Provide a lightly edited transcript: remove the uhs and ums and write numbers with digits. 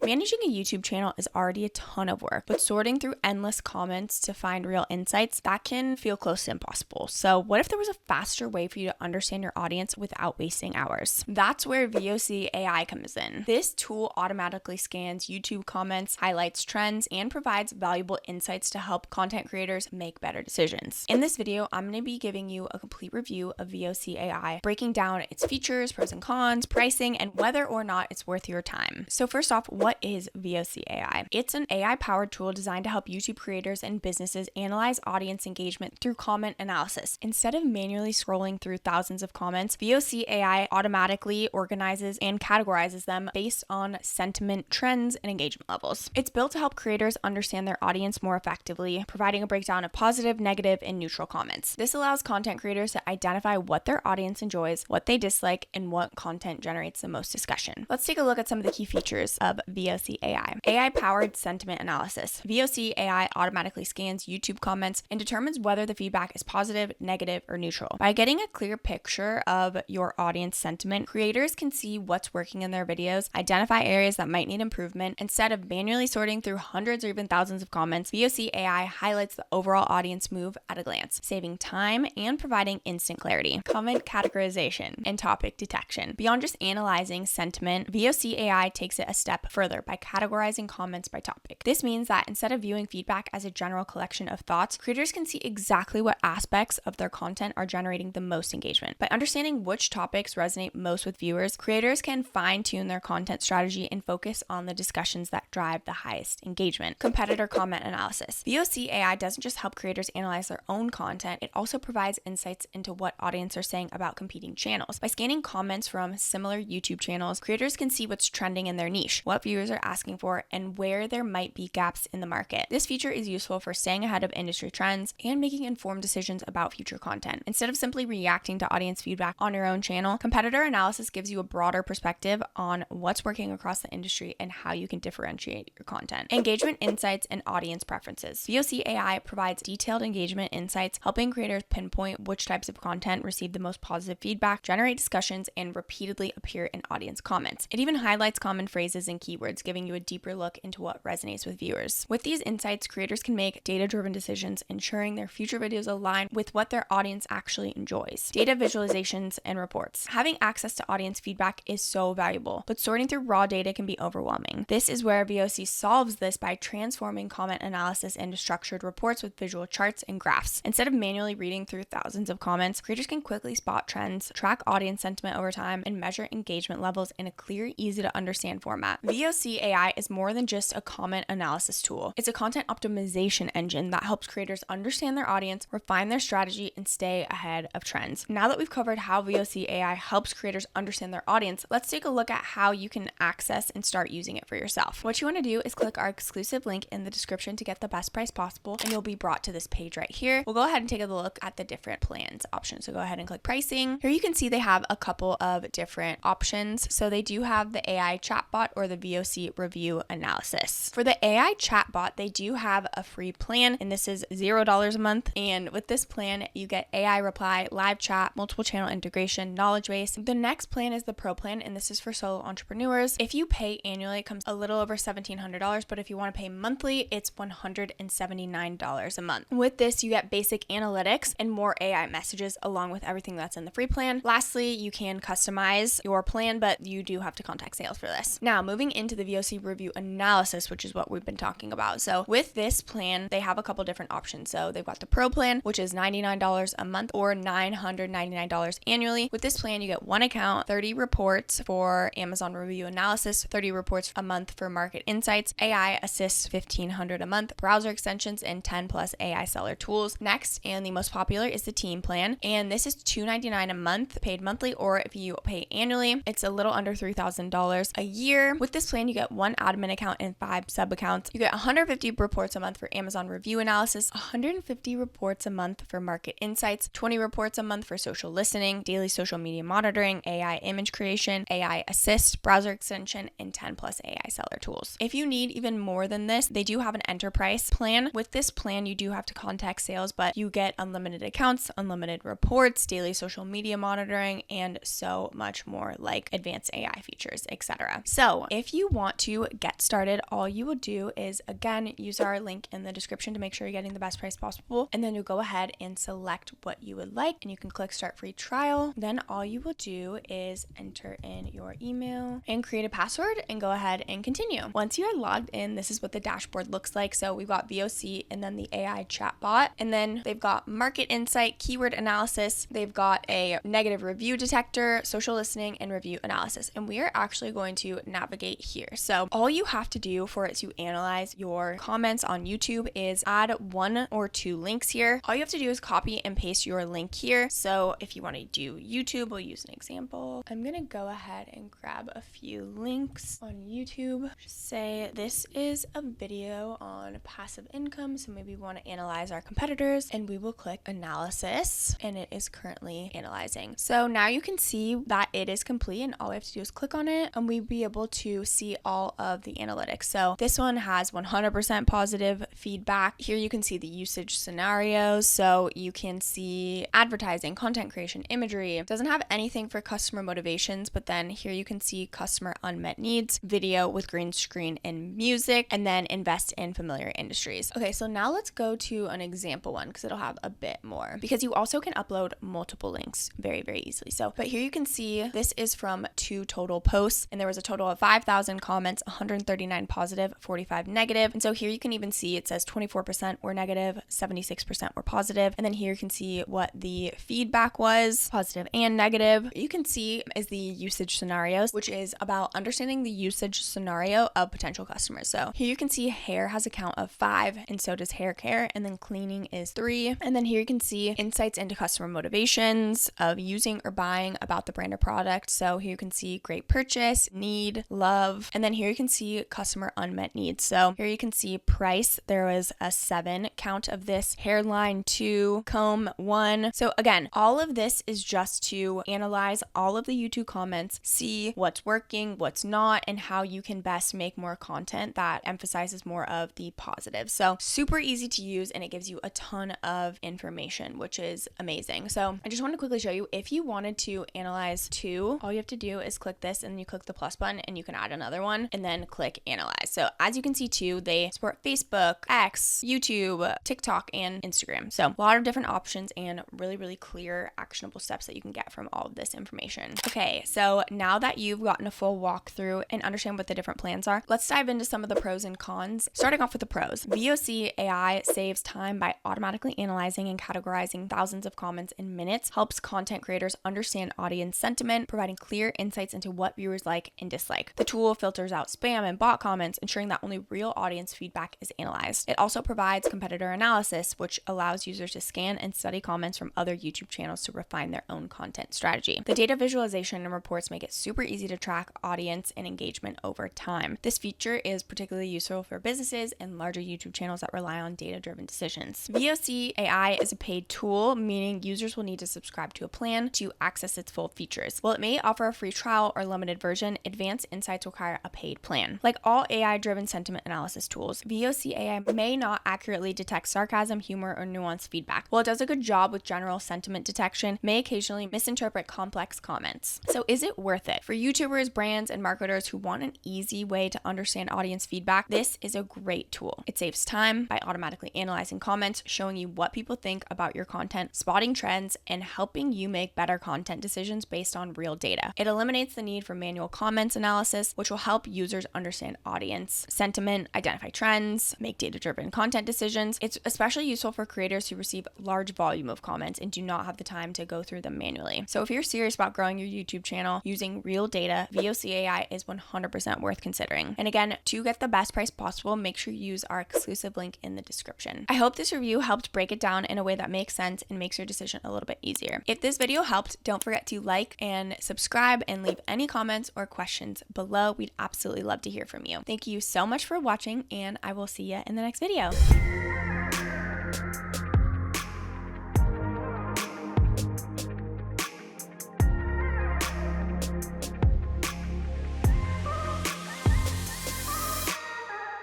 Managing a YouTube channel is already a ton of work, but sorting through endless comments to find real insights, that can feel close to impossible. So what if there was a faster way for you to understand your audience without wasting hours? That's where VOC AI comes in. This tool automatically scans YouTube comments, highlights trends, and provides valuable insights to help content creators make better decisions. In this video, I'm going to be giving you a complete review of VOC AI, breaking down its features, pros and cons, pricing, and whether or not it's worth your time. So first off, what is VOC AI? It's an AI-powered tool designed to help YouTube creators and businesses analyze audience engagement through comment analysis. Instead of manually scrolling through thousands of comments, VOC AI automatically organizes and categorizes them based on sentiment, trends, and engagement levels. It's built to help creators understand their audience more effectively, providing a breakdown of positive, negative, and neutral comments. This allows content creators to identify what their audience enjoys, what they dislike, and what content generates the most discussion. Let's take a look at some of the key features of VOC AI. AI-powered sentiment analysis. VOC AI automatically scans YouTube comments and determines whether the feedback is positive, negative, or neutral. By getting a clear picture of your audience sentiment, creators can see what's working in their videos, identify areas that might need improvement. Instead of manually sorting through hundreds or even thousands of comments, VOC AI highlights the overall audience move at a glance, saving time and providing instant clarity. Comment categorization and topic detection. Beyond just analyzing sentiment, VOC AI takes it a step further by categorizing comments by topic. This means that instead of viewing feedback as a general collection of thoughts, creators can see exactly what aspects of their content are generating the most engagement. By understanding which topics resonate most with viewers, creators can fine-tune their content strategy and focus on the discussions that drive the highest engagement. Competitor comment analysis. VOC AI doesn't just help creators analyze their own content, it also provides insights into what audience are saying about competing channels. By scanning comments from similar YouTube channels, creators can see what's trending in their niche, what viewers are asking for, and where there might be gaps in the market. This feature is useful for staying ahead of industry trends and making informed decisions about future content. Instead of simply reacting to audience feedback on your own channel, competitor analysis gives you a broader perspective on what's working across the industry and how you can differentiate your content. Engagement insights and audience preferences. VOC AI provides detailed engagement insights, helping creators pinpoint which types of content receive the most positive feedback, generate discussions, and repeatedly appear in audience comments. It even highlights common phrases and keywords, giving you a deeper look into what resonates with viewers. With these insights, creators can make data-driven decisions, ensuring their future videos align with what their audience actually enjoys. Data visualizations and reports. Having access to audience feedback is so valuable, but sorting through raw data can be overwhelming. This is where VOC solves this by transforming comment analysis into structured reports with visual charts and graphs. Instead of manually reading through thousands of comments, creators can quickly spot trends, track audience sentiment over time, and measure engagement levels in a clear, easy to understand format. VOC AI is more than just a comment analysis tool. It's a content optimization engine that helps creators understand their audience, refine their strategy, and stay ahead of trends. Now that we've covered how VOC AI helps creators understand their audience, let's take a look at how you can access and start using it for yourself. What you want to do is click our exclusive link in the description to get the best price possible, and you'll be brought to this page right here. We'll go ahead and take a look at the different plans options. So go ahead and click pricing. Here you can see they have a couple of different options. So they do have the AI chatbot or the VOC review analysis. For the AI chatbot, they do have a free plan, and this is $0 a month. And with this plan, you get AI reply, live chat, multiple channel integration, knowledge base. The next plan is the pro plan, and this is for solo entrepreneurs. If you pay annually, it comes a little over $1,700, but if you want to pay monthly, it's $179 a month. With this, you get basic analytics and more AI messages along with everything that's in the free plan. Lastly, you can customize your plan, but you do have to contact sales for this. Now, moving into the VOC review analysis, which is what we've been talking about. So with this plan, they have a couple different options. So they've got the pro plan, which is $99 a month or $999 annually. With this plan, you get one account, 30 reports for Amazon review analysis, 30 reports a month for market insights, AI assists $1,500 a month, browser extensions, and 10 plus AI seller tools. Next, and the most popular, is the team plan. And this is $299 a month, paid monthly, or if you pay annually, it's a little under $3,000 a year. With this plan, you get one admin account and 5 sub accounts. You get 150 reports a month for Amazon review analysis, 150 reports a month for market insights, 20 reports a month for social listening, daily social media monitoring, AI image creation, AI assist, browser extension, and 10 plus AI seller tools. If you need even more than this, they do have an enterprise plan. With this plan, you do have to contact sales, but you get unlimited accounts, unlimited reports, daily social media monitoring, and so much more, like advanced AI features, etc. So if you want to get started, all you will do is, again, use our link in the description to make sure you're getting the best price possible. And then you'll go ahead and select what you would like, and you can click start free trial. Then all you will do is enter in your email and create a password and go ahead and continue. Once you are logged in, this is what the dashboard looks like. So we've got VOC and then the AI chatbot, and then they've got market insight, keyword analysis. They've got a negative review detector, social listening, and review analysis. And we are actually going to navigate here. So all you have to do for it to analyze your comments on YouTube is add 1 or 2 links here. All you have to do is copy and paste your link here. So if you want to do YouTube, we'll use an example. I'm going to go ahead and grab a few links on YouTube. Just say this is a video on passive income. So maybe we want to analyze our competitors, and we will click analysis, and it is currently analyzing. So now you can see that it is complete, and all we have to do is click on it, and we'll be able to see all of the analytics. So this one has 100% positive feedback. Here you can see the usage scenarios. So you can see advertising, content creation, imagery. It doesn't have anything for customer motivations, but then here you can see customer unmet needs, video with green screen and music, and then invest in familiar industries. Okay, so now let's go to an example one because it'll have a bit more, because you also can upload multiple links very, very easily. So, but here you can see this is from 2 total posts, and there was a total of 5,000 comments, 139 positive, 45 negative. And so here you can even see it says 24% were negative, 76% were positive. And then here you can see what the feedback was, positive and negative. You can see is the usage scenarios, which is about understanding the usage scenario of potential customers. So here you can see hair has a count of 5, and so does hair care, and then cleaning is 3. And then here you can see insights into customer motivations of using or buying about the brand or product. So here you can see great purchase, need, love, and then here you can see customer unmet needs. So here you can see price, there was a 7 count of this, hairline 2, comb 1. So again, all of this is just to analyze all of the YouTube comments, see what's working, what's not, and how you can best make more content that emphasizes more of the positive. So super easy to use, and it gives you a ton of information, which is amazing. So I just want to quickly show you, if you wanted to analyze 2, all you have to do is click this, and then you click the plus button, and you can add another one, and then click analyze. So as you can see too, they support Facebook, X, YouTube, TikTok, and Instagram. So a lot of different options and really, really clear actionable steps that you can get from all of this information. Okay, so now that you've gotten a full walkthrough and understand what the different plans are, let's dive into some of the pros and cons. Starting off with the pros, VOC AI saves time by automatically analyzing and categorizing thousands of comments in minutes, helps content creators understand audience sentiment, providing clear insights into what viewers like and dislike. The tool filters out spam and bot comments, ensuring that only real audience feedback is analyzed. It also provides competitor analysis, which allows users to scan and study comments from other YouTube channels to refine their own content strategy. The data visualization and reports make it super easy to track audience and engagement over time. This feature is particularly useful for businesses and larger YouTube channels that rely on data-driven decisions. VOC AI is a paid tool, meaning users will need to subscribe to a plan to access its full features. While it may offer a free trial or limited version, advanced insights require a paid plan. Like all AI-driven sentiment analysis tools, VOC AI may not accurately detect sarcasm, humor, or nuanced feedback. While it does a good job with general sentiment detection, may occasionally misinterpret complex comments. So is it worth it? For YouTubers, brands, and marketers who want an easy way to understand audience feedback, this is a great tool. It saves time by automatically analyzing comments, showing you what people think about your content, spotting trends, and helping you make better content decisions based on real data. It eliminates the need for manual comments analysis, which will help users understand audience sentiment, identify trends, make data-driven content decisions. It's especially useful for creators who receive large volume of comments and do not have the time to go through them manually. So if you're serious about growing your YouTube channel using real data, VOC AI is 100% worth considering. And again, to get the best price possible, make sure you use our exclusive link in the description. I hope this review helped break it down in a way that makes sense and makes your decision a little bit easier. If this video helped, don't forget to like and subscribe and leave any comments or questions below. We'd absolutely love to hear from you. Thank you so much for watching, and I will see you in the next video.